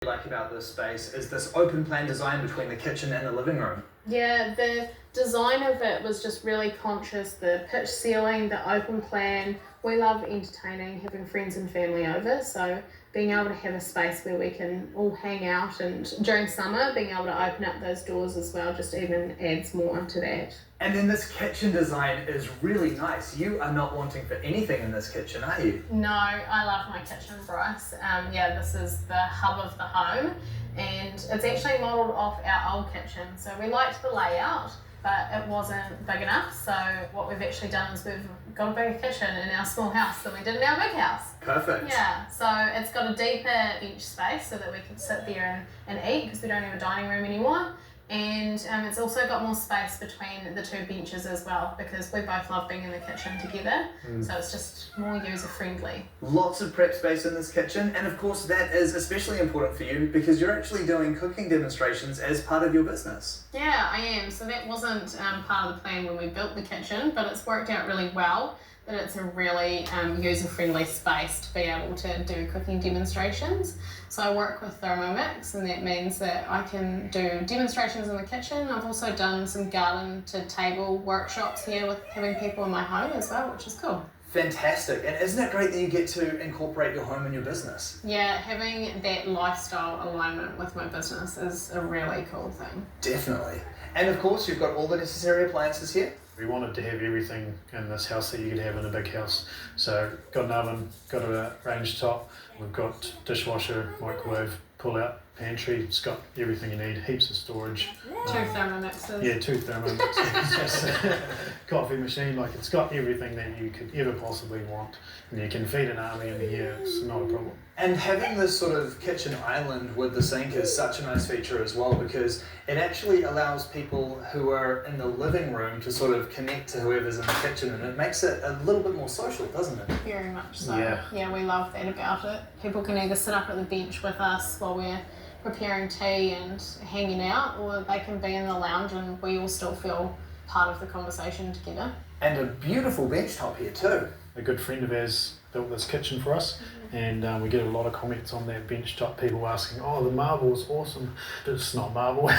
like about this space is this open plan design between the kitchen and the living room. Yeah, the design of it was just really conscious. The pitch ceiling, the open plan. We love entertaining, having friends and family over, so being able to have a space where we can all hang out, and during summer being able to open up those doors as well just even adds more to that. And then this kitchen design is really nice. You are not wanting for anything in this kitchen, are you? No, I love my kitchen, Bryce. Yeah, this is the hub of the home, and it's actually modelled off our old kitchen. So we liked the layout, but it wasn't big enough. So what we've actually done is we've got a bigger kitchen in our small house than we did in our big house. Perfect. Yeah, so it's got a deeper bench space so that we can sit there and eat, because we don't have a dining room anymore. And it's also got more space between the two benches as well, because we both love being in the kitchen together. So it's just more user friendly. Lots of prep space in this kitchen, and of course that is especially important for you because you're actually doing cooking demonstrations as part of your business. Yeah, I am. So that wasn't part of the plan when we built the kitchen, but it's worked out really well that it's a really user-friendly space to be able to do cooking demonstrations. So I work with Thermomix, and that means that I can do demonstrations in the kitchen. I've also done some garden to table workshops here with having people in my home as well, which is cool. Fantastic. And isn't it great that you get to incorporate your home in your business? Yeah, having that lifestyle alignment with my business is a really cool thing. Definitely. And of course you've got all the necessary appliances here. We wanted to have everything in this house that you could have in a big house. So got an oven, got a range top, we've got dishwasher, microwave, pull-out, pantry. It's got everything you need, heaps of storage. 2 Thermomixes. Yeah, 2 Thermomixes. Coffee machine, like it's got everything that you could ever possibly want. And you can feed an army in here, it's not a problem. And having this sort of kitchen island with the sink is such a nice feature as well, because it actually allows people who are in the living room to sort of connect to whoever's in the kitchen, and it makes it a little bit more social, doesn't it? Very much so. Yeah, we love that about it. People can either sit up at the bench with us while we're preparing tea and hanging out, or they can be in the lounge and we all still feel part of the conversation together. And a beautiful bench top here too. A good friend of ours built this kitchen for us, and we get a lot of comments on that bench top, people asking, oh, the marble is awesome. It's not marble.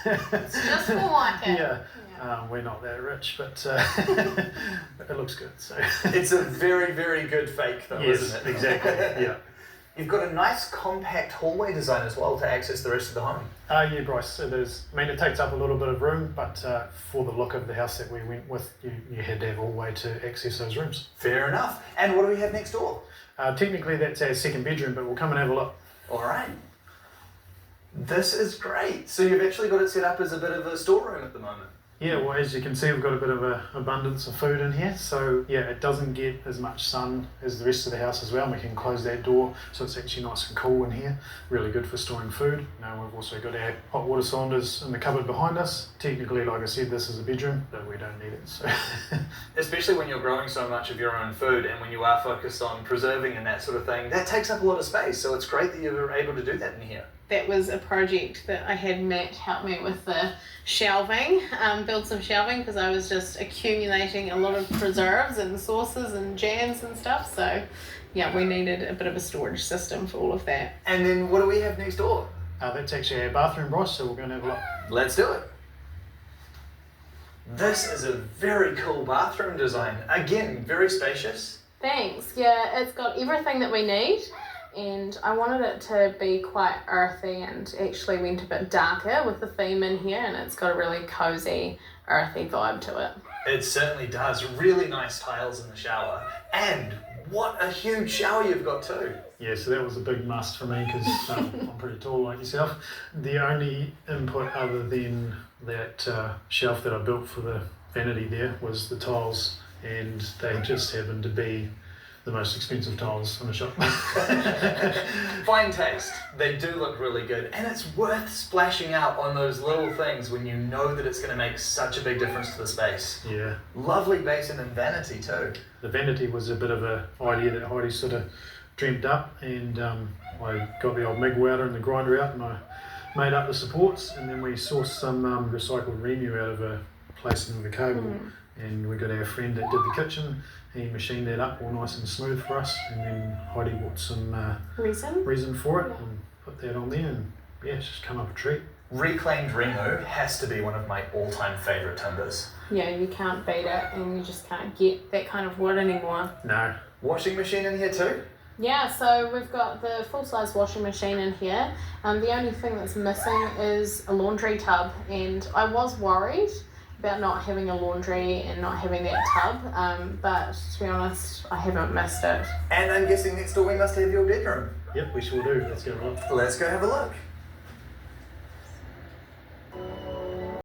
It's just for like it. Yeah. We're not that rich, but it looks good. So It's a very, very good fake though, yes, isn't it? exactly. Yeah. You've got a nice compact hallway design as well to access the rest of the home. Yeah, Bryce, it is. I mean, it takes up a little bit of room, but for the look of the house that we went with, you had to have a hallway to access those rooms. Fair enough. And what do we have next door? Technically, that's our second bedroom, but we'll come and have a look. All right. This is great. So you've actually got it set up as a bit of a storeroom at the moment. Yeah, well, as you can see, we've got a bit of an abundance of food in here. So, yeah, it doesn't get as much sun as the rest of the house as well. And we can close that door, so it's actually nice and cool in here. Really good for storing food. Now, we've also got our hot water cylinders in the cupboard behind us. Technically, like I said, this is a bedroom, but we don't need it. So. Especially when you're growing so much of your own food and when you are focused on preserving and that sort of thing, that takes up a lot of space. So it's great that you were able to do that in here. That was a project that I had Matt help me with the shelving, build some shelving, because I was just accumulating a lot of preserves and sauces and jams and stuff. So yeah, we needed a bit of a storage system for all of that. And then what do we have next door? That's actually our bathroom, Bryce, so we're going to have a look. Let's do it. This is a very cool bathroom design. Again, very spacious. Thanks. Yeah, it's got everything that we need. And I wanted it to be quite earthy, and actually went a bit darker with the theme in here, and it's got a really cozy, earthy vibe to it. It certainly does. Really nice tiles in the shower. And what a huge shower you've got too. Yeah, so that was a big must for me because I'm pretty tall like yourself. The only input other than that shelf that I built for the vanity there was the tiles, and they just happened to be the most expensive tiles in the shop. Fine taste. They do look really good, and it's worth splashing out on those little things when you know that it's going to make such a big difference to the space. Yeah. Lovely basin and vanity too. The vanity was a bit of an idea that Heidi sort of dreamt up, and I got the old MIG welder and the grinder out, and I made up the supports, and then we sourced some recycled Remu out of a place in the cable. And we got our friend that did the kitchen. He machined that up all nice and smooth for us, and then Heidi bought some resin for it, and put that on there, and yeah, it's just come up a treat. Reclaimed Remu has to be one of my all-time favourite timbers. Yeah, you can't beat it, and you just can't get that kind of wood anymore. No. Washing machine in here too? Yeah, so we've got the full-size washing machine in here. The only thing that's missing is a laundry tub, and I was worried about not having a laundry and not having that tub, but to be honest, I haven't missed it. And I'm guessing next door we must have your bedroom. Yep, we sure do. Let's go right. Let's go have a look.